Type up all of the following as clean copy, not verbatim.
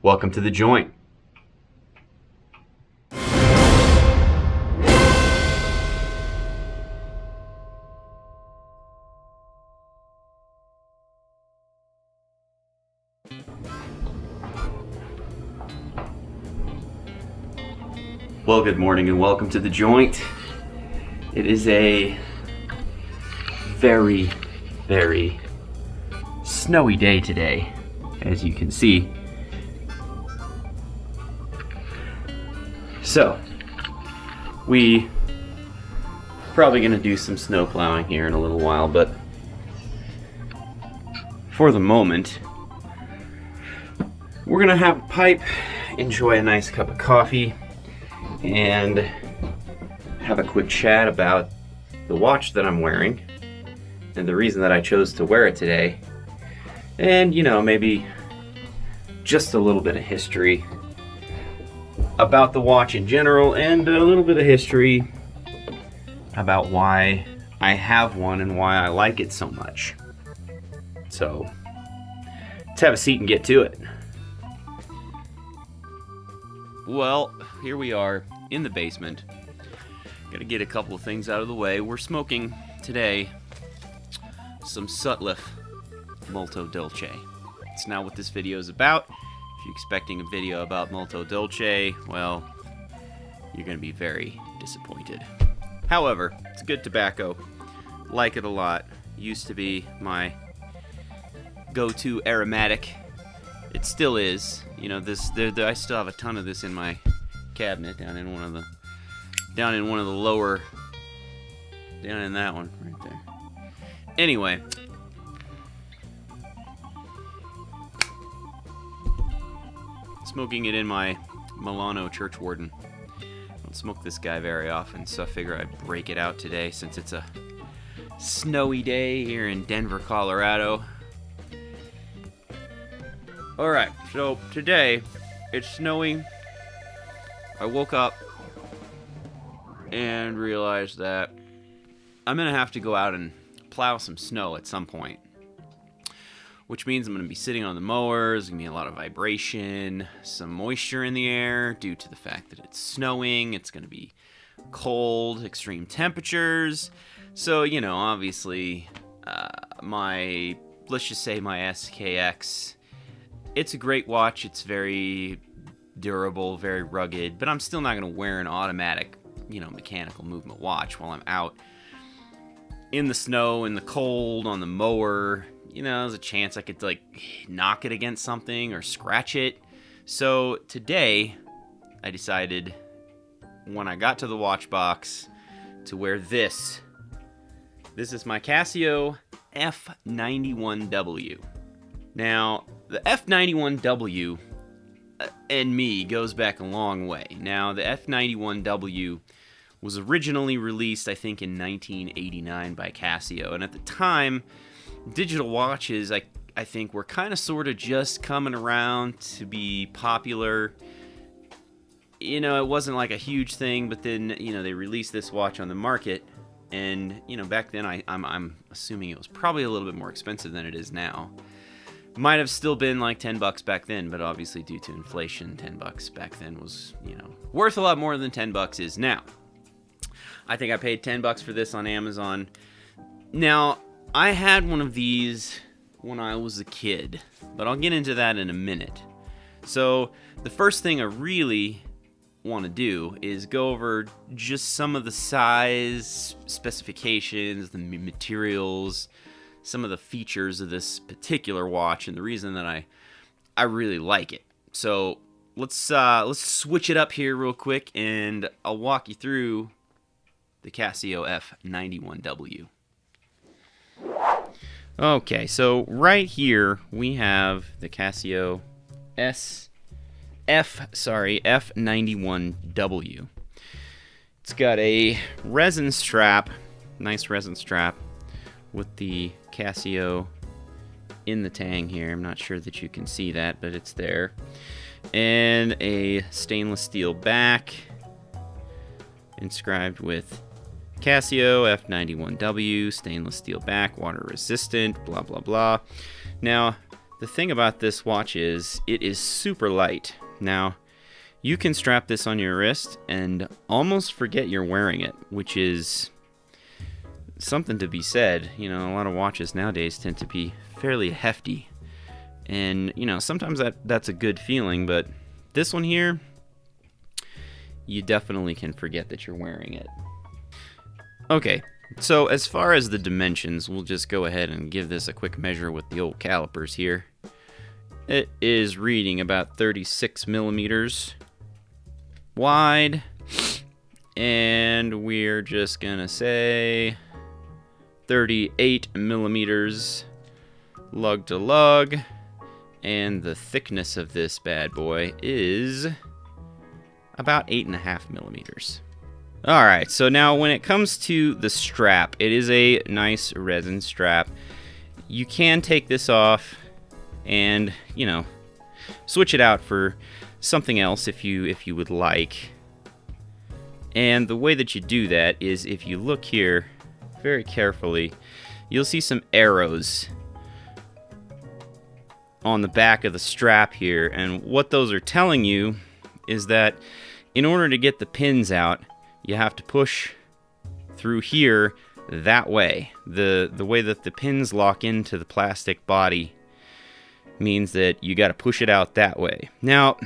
Welcome to The Joint. Well, good morning and welcome to The Joint. It is a very, very snowy day today, as you can see. So, we probably going to do some snow plowing here in a little while, but for the moment, we're going to have a pipe, enjoy a nice cup of coffee, and have a quick chat about the watch that I'm wearing and the reason that I chose to wear it today, and maybe just a little bit of history about the watch in general and a little bit of history about why I have one and why I like it so much. So let's have a seat and get to it. Well, here we are in the basement. Gotta get a couple of things out of the way. We're smoking today some Sutliff Molto Dolce. It's not what this video is about. If you're expecting a video about Molto Dolce, well, you're gonna be very disappointed. However, it's good tobacco. Like it a lot. Used to be my go-to aromatic. It still is. I still have a ton of this in my cabinet down in that one right there. Anyway, smoking it in my Milano Church Warden. I don't smoke this guy very often, so I figure I'd break it out today since it's a snowy day here in Denver, Colorado. Alright, so today it's snowing. I woke up and realized that I'm going to have to go out and plow some snow at some point. Which means I'm going to be sitting on the mower. There's going to be a lot of vibration, some moisture in the air due to the fact that it's snowing. It's going to be cold, extreme temperatures. So, obviously, let's just say my SKX, it's a great watch. It's very durable, very rugged, but I'm still not going to wear an automatic, mechanical movement watch while I'm out in the snow, in the cold, on the mower. There's a chance I could knock it against something or scratch it. So today I decided when I got to the watch box to wear this. This is my Casio F-91W. Now, the F-91W and me goes back a long way. Now, the F-91W was originally released, I think, in 1989 by Casio. And at the time, digital watches, I think, were kind of sort of just coming around to be popular. It wasn't like a huge thing, but then, they released this watch on the market. And, back then, I'm assuming it was probably a little bit more expensive than it is now. Might have still been like $10 back then, but obviously due to inflation, $10 back then was, worth a lot more than $10 is now. I think I paid $10 for this on Amazon. Now, I had one of these when I was a kid, but I'll get into that in a minute. So, the first thing I really want to do is go over just some of the size specifications, the materials, some of the features of this particular watch, and the reason that I really like it. So let's switch it up here real quick, and I'll walk you through the Casio F-91W. Okay, so right here we have the Casio F-91W. It's got a resin strap, nice resin strap, with the Casio in the tang here. I'm not sure that you can see that, but it's there. And a stainless steel back inscribed with Casio F-91W, stainless steel back, water resistant, blah, blah, blah. Now, the thing about this watch is it is super light. Now, you can strap this on your wrist and almost forget you're wearing it, which is something to be said. You know, a lot of watches nowadays tend to be fairly hefty. And, you know, sometimes that's a good feeling, but this one here, you definitely can forget that you're wearing it. Okay, so as far as the dimensions, we'll just go ahead and give this a quick measure with the old calipers here. It is reading about 36 millimeters wide, and we're just gonna say 38 millimeters lug to lug, and the thickness of this bad boy is about 8.5 millimeters. Alright, so now when it comes to the strap, it is a nice resin strap. You can take this off and, you know, switch it out for something else if you would like. And the way that you do that is if you look here very carefully, you'll see some arrows on the back of the strap here, and what those are telling you is that in order to get the pins out, you have to push through here that way. The way that the pins lock into the plastic body means that you got to push it out that way. Now,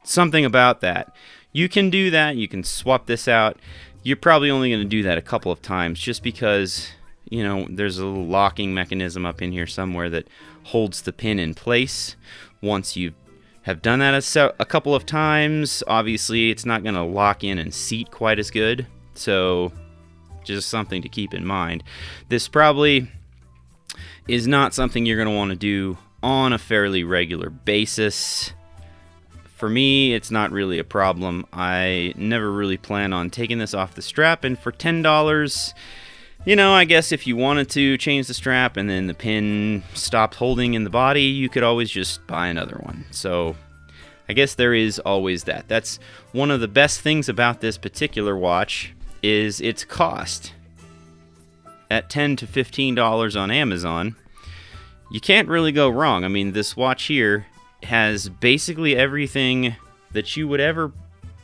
something about that. You can do that. You can swap this out. You're probably only going to do that a couple of times just because, you know, there's a little locking mechanism up in here somewhere that holds the pin in place. Once you have done that a couple of times, obviously it's not going to lock in and seat quite as good. So just something to keep in mind. This probably is not something you're going to want to do on a fairly regular basis. For me, it's not really a problem. I never really plan on taking this off the strap, and for $10, you know, I guess if you wanted to change the strap and then the pin stopped holding in the body, you could always just buy another one. So I guess there is always that. That's one of the best things about this particular watch is its cost. At $10 to $15 on Amazon, you can't really go wrong. I mean, this watch here has basically everything that you would ever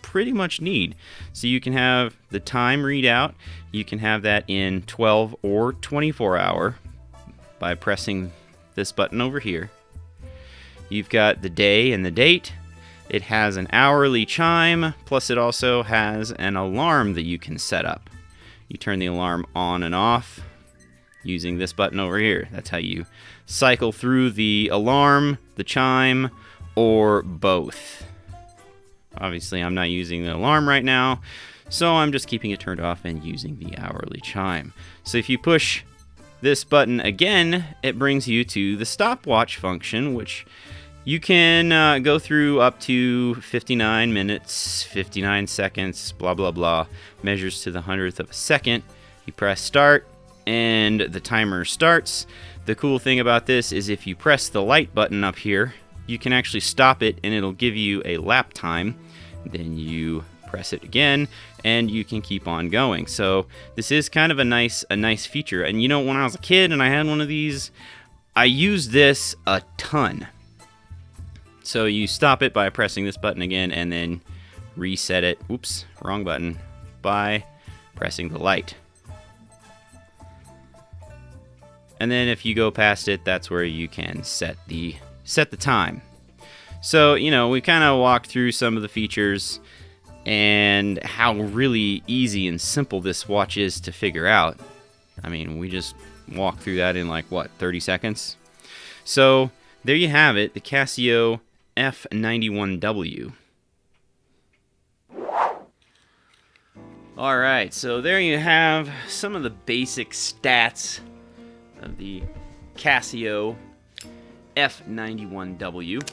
pretty much need. So you can have the time readout. You can have that in 12 or 24 hour by pressing this button over here. You've got the day and the date. It has an hourly chime, plus it also has an alarm that you can set up. You turn the alarm on and off using this button over here. That's how you cycle through the alarm, the chime, or both. Obviously, I'm not using the alarm right now, so I'm just keeping it turned off and using the hourly chime. So if you push this button again, it brings you to the stopwatch function, which you can go through up to 59 minutes, 59 seconds, blah, blah, blah. Measures to the 100th of a second. You press start, and the timer starts. The cool thing about this is if you press the light button up here, you can actually stop it, and it'll give you a lap time. Then you press it again, and you can keep on going. So this is kind of a nice feature. And you know, when I was a kid and I had one of these, I used this a ton. So you stop it by pressing this button again, and then reset it. Oops, wrong button. By pressing the light. And then if you go past it, that's where you can set the time. So, you know, we kind of walked through some of the features and how really easy and simple this watch is to figure out. I mean, we just walked through that in like, what, 30 seconds? So there you have it, the Casio F-91W. Alright, so there you have some of the basic stats of the Casio F-91W.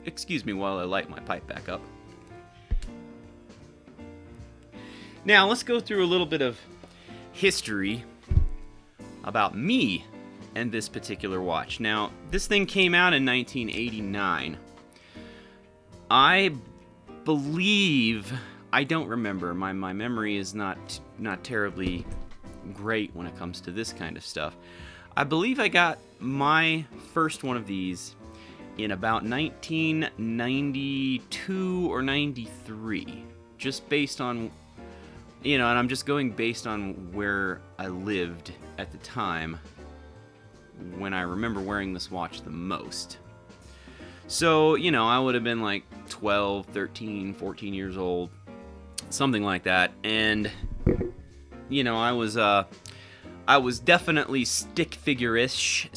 Excuse me while I light my pipe back up. Now, let's go through a little bit of history about me and this particular watch. Now, this thing came out in 1989. I believe I don't remember. My memory is not terribly great when it comes to this kind of stuff. I believe I got my first one of these in about 1992 or 93, just based on, and I'm just going based on where I lived at the time when I remember wearing this watch the most. So, I would have been like 12, 13, 14 years old, something like that. And, I was definitely stick figure-ish.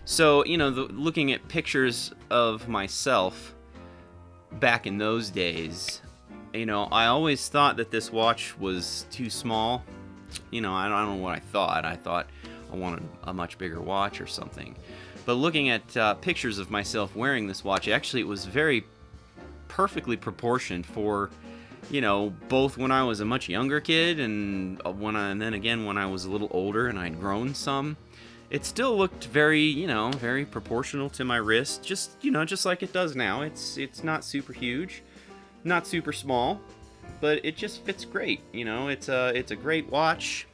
So, looking at pictures of myself back in those days, I always thought that this watch was too small. I don't know what I thought. I thought I wanted a much bigger watch or something. But looking at pictures of myself wearing this watch, actually it was very perfectly proportioned for, both when I was a much younger kid and then again when I was a little older and I'd grown some. It still looked very, very proportional to my wrist, just like it does now. It's not super huge, not super small, but it just fits great. It's a great watch.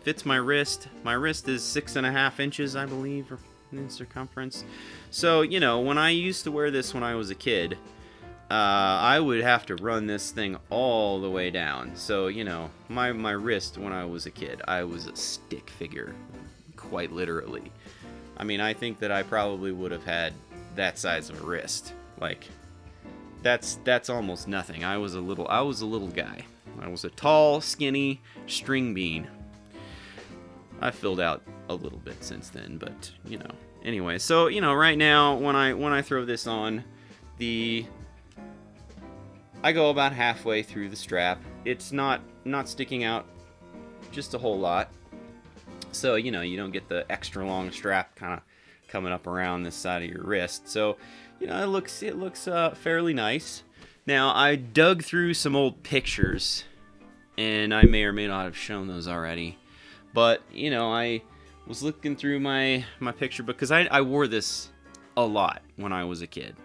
Fits my wrist. My wrist is 6.5 inches, I believe, in circumference. So, when I used to wear this when I was a kid, I would have to run this thing all the way down. So, my wrist when I was a kid, I was a stick figure, quite literally. I mean, I think that I probably would have had that size of a wrist. Like, that's almost nothing. I was a little guy. I was a tall, skinny string bean. I filled out a little bit since then, but anyway. So right now when I throw this on, I go about halfway through the strap. It's not sticking out just a whole lot, so you don't get the extra long strap kind of coming up around this side of your wrist. So it looks fairly nice. Now I dug through some old pictures, and I may or may not have shown those already. But, I was looking through my picture because I wore this a lot when I was a kid.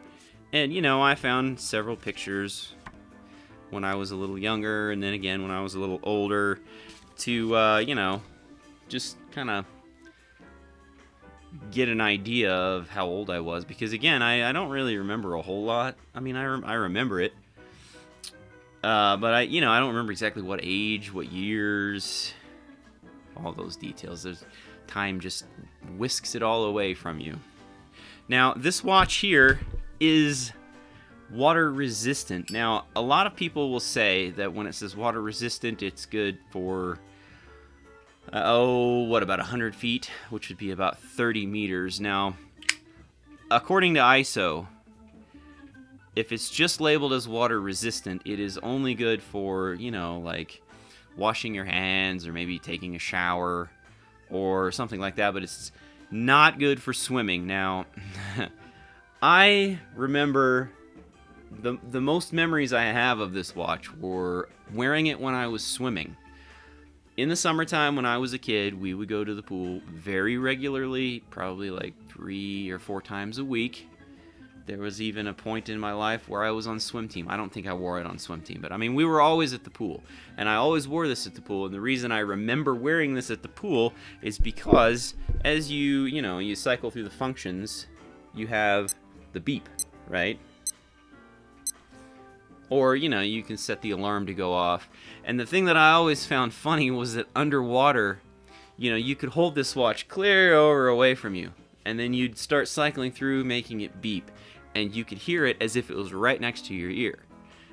And, I found several pictures when I was a little younger and then again when I was a little older to, just kind of get an idea of how old I was. Because, again, I don't really remember a whole lot. I mean, I remember it. But, I don't remember exactly what age, what years, all those details. Time just whisks it all away from you. Now, this watch here is water resistant. Now, a lot of people will say that when it says water resistant, it's good for, about 100 feet, which would be about 30 meters. Now, according to ISO, if it's just labeled as water resistant, it is only good for, like washing your hands or maybe taking a shower or something like that, but it's not good for swimming. Now, I remember the most memories I have of this watch were wearing it when I was swimming. In the summertime when I was a kid, we would go to the pool very regularly, probably like 3 or 4 times a week. There was even a point in my life where I was on swim team. I don't think I wore it on swim team, but I mean, we were always at the pool. And I always wore this at the pool. And the reason I remember wearing this at the pool is because as you cycle through the functions, you have the beep, right? Or, you can set the alarm to go off. And the thing that I always found funny was that underwater, you could hold this watch clear over away from you. And then you'd start cycling through, making it beep. And you could hear it as if it was right next to your ear.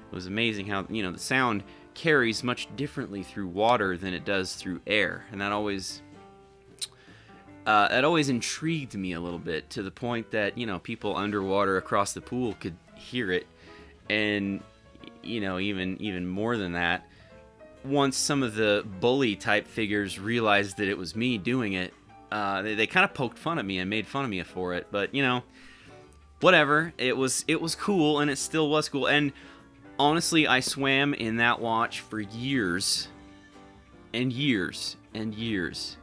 It was amazing how, the sound carries much differently through water than it does through air. And that always intrigued me a little bit, to the point that, people underwater across the pool could hear it. And, even more than that, once some of the bully type figures realized that it was me doing it, they kind of poked fun at me and made fun of me for it. But, whatever. It was cool, and it still was cool. And honestly, I swam in that watch for years and years and years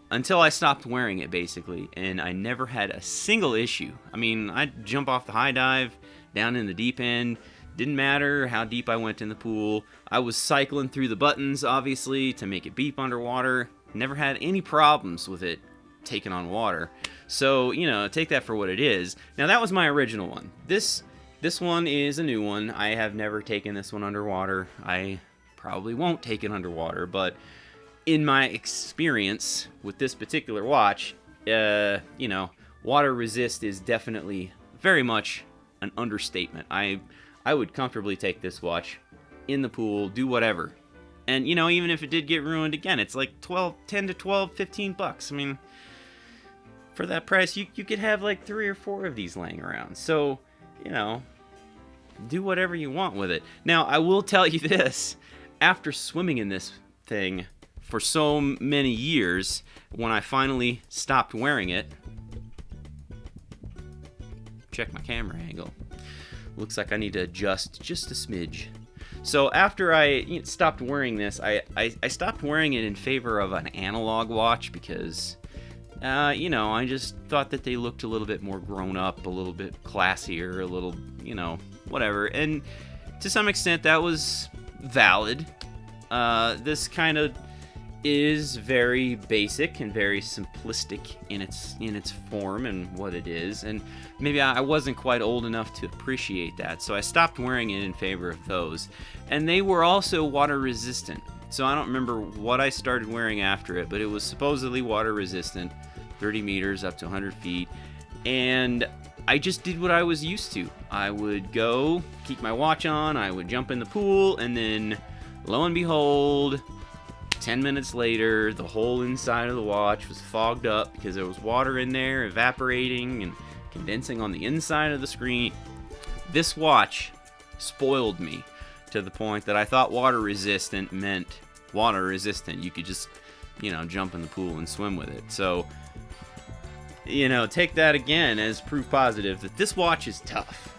until I stopped wearing it, basically. And I never had a single issue. I mean, I'd jump off the high dive down in the deep end, Didn't matter how deep I went in the pool. I was cycling through the buttons, obviously, to make it beep underwater. Never had any problems with it taking on water. So, take that for what it is. Now, that was my original one. This one is a new one. I have never taken this one underwater. I probably won't take it underwater, but in my experience with this particular watch, water resist is definitely very much an understatement. I would comfortably take this watch in the pool, do whatever. And, even if it did get ruined again, it's like 10 to 12, 15 bucks. I mean, for that price, you could have like 3 or 4 of these laying around. So, do whatever you want with it. Now, I will tell you this. After swimming in this thing for so many years, when I finally stopped wearing it, check my camera angle. Looks like I need to adjust just a smidge. So after I stopped wearing this, I stopped wearing it in favor of an analog watch because, I just thought that they looked a little bit more grown up, a little bit classier, a little, whatever. And to some extent, that was valid. This kind of is very basic and very simplistic in its form and what it is, and maybe I wasn't quite old enough to appreciate that, so I stopped wearing it in favor of those. And they were also water resistant, so I don't remember what I started wearing after it, but it was supposedly water resistant, 30 meters up to 100 feet, and I just did what I was used to. I would go, keep my watch on, I would jump in the pool, and then lo and behold, 10 minutes later, the whole inside of the watch was fogged up because there was water in there evaporating and condensing on the inside of the screen. This watch spoiled me to the point that I thought water resistant meant water resistant. You could just, jump in the pool and swim with it. So, take that again as proof positive that this watch is tough.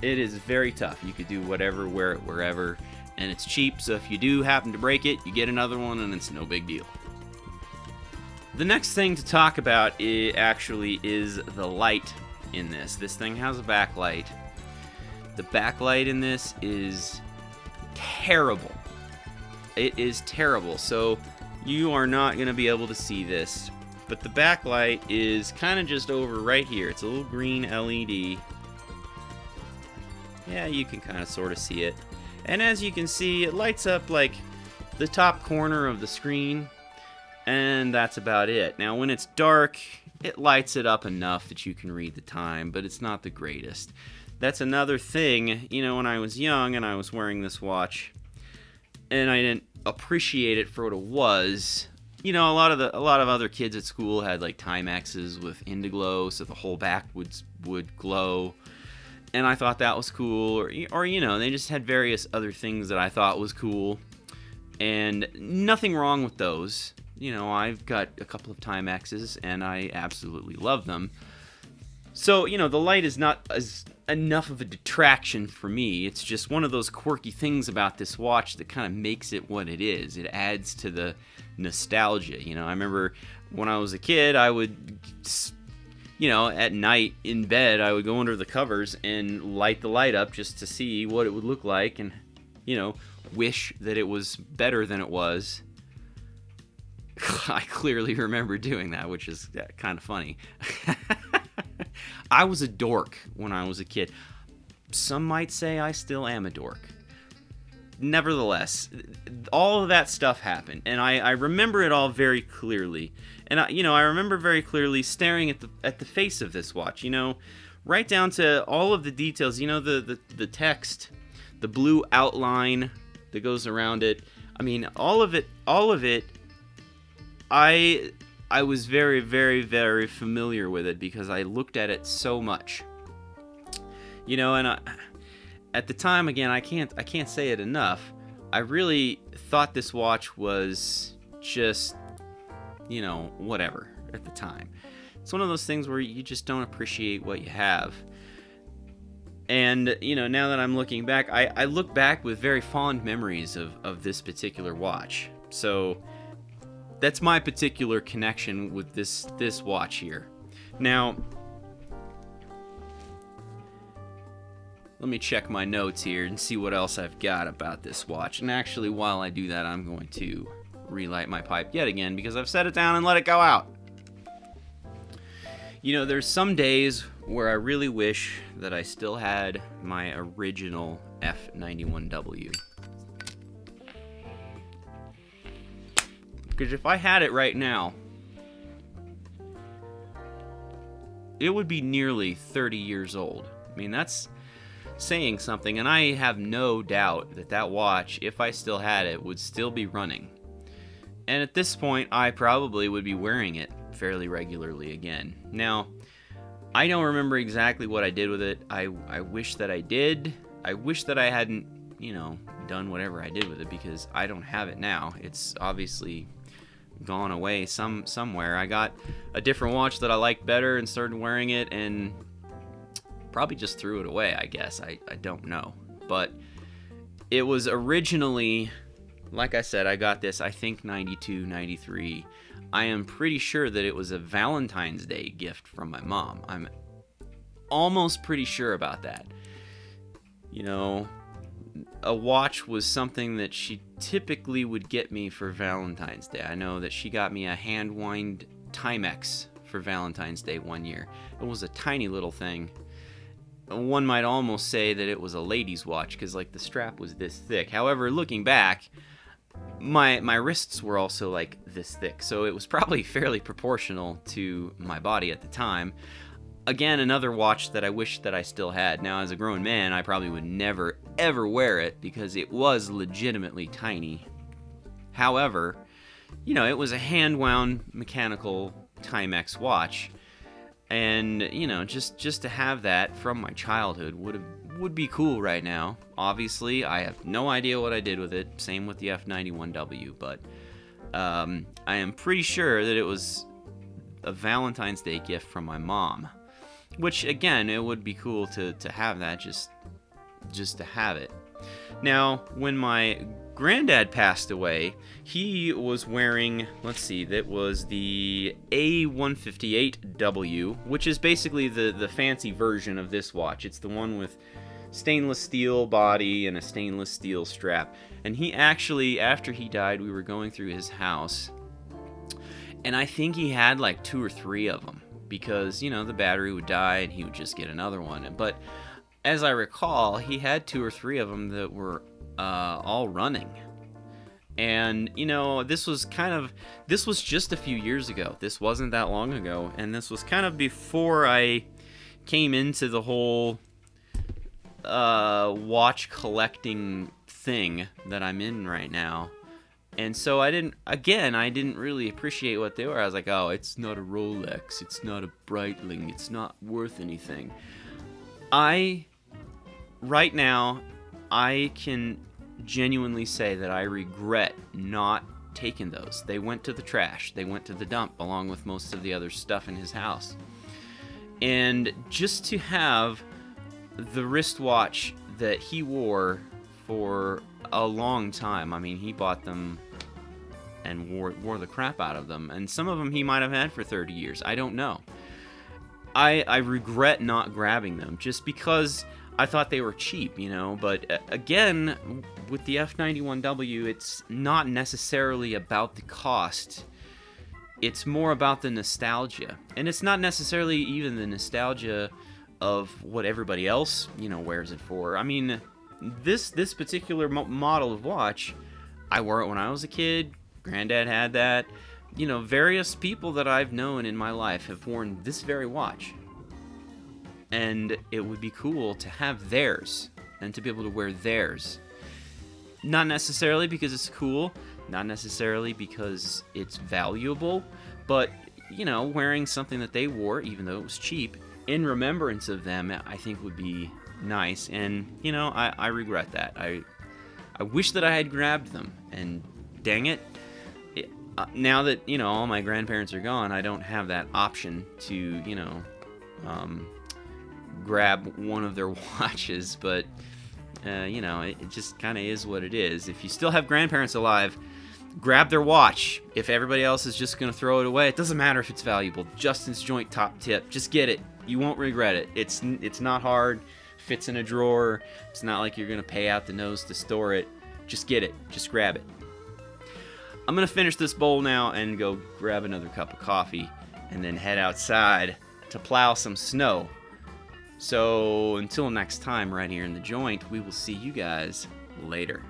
It is very tough. You could do whatever, wear it wherever. And it's cheap, so if you do happen to break it, you get another one, and it's no big deal. The next thing to talk about actually is the light in this. This thing has a backlight. The backlight in this is terrible. It is terrible, so you are not going to be able to see this. But the backlight is kind of just over right here. It's a little green LED. Yeah, you can kind of sort of see it. And as you can see, it lights up like the top corner of the screen, and that's about it. Now, when it's dark, it lights it up enough that you can read the time, but it's not the greatest. That's another thing, when I was young and I was wearing this watch, and I didn't appreciate it for what it was. A lot of other kids at school had like Timexes with Indiglow, so the whole back would glow. And I thought that was cool, or they just had various other things that I thought was cool, and nothing wrong with those. I've got a couple of Timexes, and I absolutely love them. So, the light is not enough of a detraction for me. It's just one of those quirky things about this watch that kind of makes it what it is. It adds to the nostalgia. I remember when I was a kid, I would at night in bed, I would go under the covers and light the light up just to see what it would look like and, wish that it was better than it was. I clearly remember doing that, which is kind of funny. I was a dork when I was a kid. Some might say I still am a dork. Nevertheless, all of that stuff happened, and I remember it all very clearly. And I remember very clearly staring at the face of this watch, right down to all of the details, the text, the blue outline that goes around it. I mean, all of it, I was very, very, very familiar with it because I looked at it so much. And at the time, again, I can't say it enough. I really thought this watch was just, whatever at the time. It's one of those things where you just don't appreciate what you have. And, now that I'm looking back, I look back with very fond memories of this particular watch. So that's my particular connection with this watch here. Now, let me check my notes here and see what else I've got about this watch. And actually, while I do that, I'm going to relight my pipe yet again because I've set it down and let it go out. You know, there's some days where I really wish that I still had my original F-91W. Because if I had it right now, it would be nearly 30 years old. I mean, that's saying something, and I have no doubt that that watch, if I still had it, would still be running. And at this point, I probably would be wearing it fairly regularly again. Now, I don't remember exactly what I did with it. I wish that I did. I wish that I hadn't, done whatever I did with it, because I don't have it now. It's obviously gone away somewhere. I got a different watch that I liked better and started wearing it, and probably just threw it away, I guess. I don't know. But it was originally, like I said, I got this, I think, 92, 93. I am pretty sure that it was a Valentine's Day gift from my mom. I'm almost pretty sure about that. A watch was something that she typically would get me for Valentine's Day. I know that she got me a hand-wind Timex for Valentine's Day one year. It was a tiny little thing. One might almost say that it was a lady's watch, because the strap was this thick. However, looking back, my wrists were also this thick, so it was probably fairly proportional to my body at the time. Again, another watch that I wish that I still had. Now, as a grown man, I probably would never, ever wear it because it was legitimately tiny. However, it was a hand-wound mechanical Timex watch. And, just to have that from my childhood would be cool right now. Obviously, I have no idea what I did with it. Same with the F-91W. But I am pretty sure that it was a Valentine's Day gift from my mom. Which, again, it would be cool to have that, just to have it. Now, when my granddad passed away, he was wearing, that was the A-158W, which is basically the fancy version of this watch. It's the one with stainless steel body and a stainless steel strap. And he actually, after he died, we were going through his house, and I think he had 2 or 3 of them. Because, the battery would die and he would just get another one. But as I recall, he had 2 or 3 of them that were all running. And, this was just a few years ago. This wasn't that long ago. And this was kind of before I came into the whole watch collecting thing that I'm in right now. And so I didn't really appreciate what they were. I was like, oh, it's not a Rolex, it's not a Breitling, it's not worth anything. Right now, I can genuinely say that I regret not taking those. They went to the trash, they went to the dump, along with most of the other stuff in his house. And just to have the wristwatch that he wore for a long time, I mean, he bought them and wore the crap out of them, and some of them he might have had for 30 years. I don't know. I regret not grabbing them just because I thought they were cheap, but again, with the F-91W, it's not necessarily about the cost. It's more about the nostalgia, and it's not necessarily even the nostalgia of what everybody else, wears it for. I mean, this particular model of watch, I wore it when I was a kid. Granddad had that. Various people that I've known in my life have worn this very watch. And it would be cool to have theirs and to be able to wear theirs. Not necessarily because it's cool, not necessarily because it's valuable, but, wearing something that they wore, even though it was cheap, in remembrance of them, I think would be nice. And, I regret that. I wish that I had grabbed them, and dang it, now that, all my grandparents are gone, I don't have that option to, grab one of their watches, but, it just kind of is what it is. If you still have grandparents alive, grab their watch. If everybody else is just going to throw it away, it doesn't matter if it's valuable. Justin's Joint top tip. Just get it. You won't regret it. It's not hard. fits in a drawer. It's not like you're going to pay out the nose to store it. Just get it. Just grab it. I'm going to finish this bowl now and go grab another cup of coffee and then head outside to plow some snow. So until next time right here in the joint, we will see you guys later.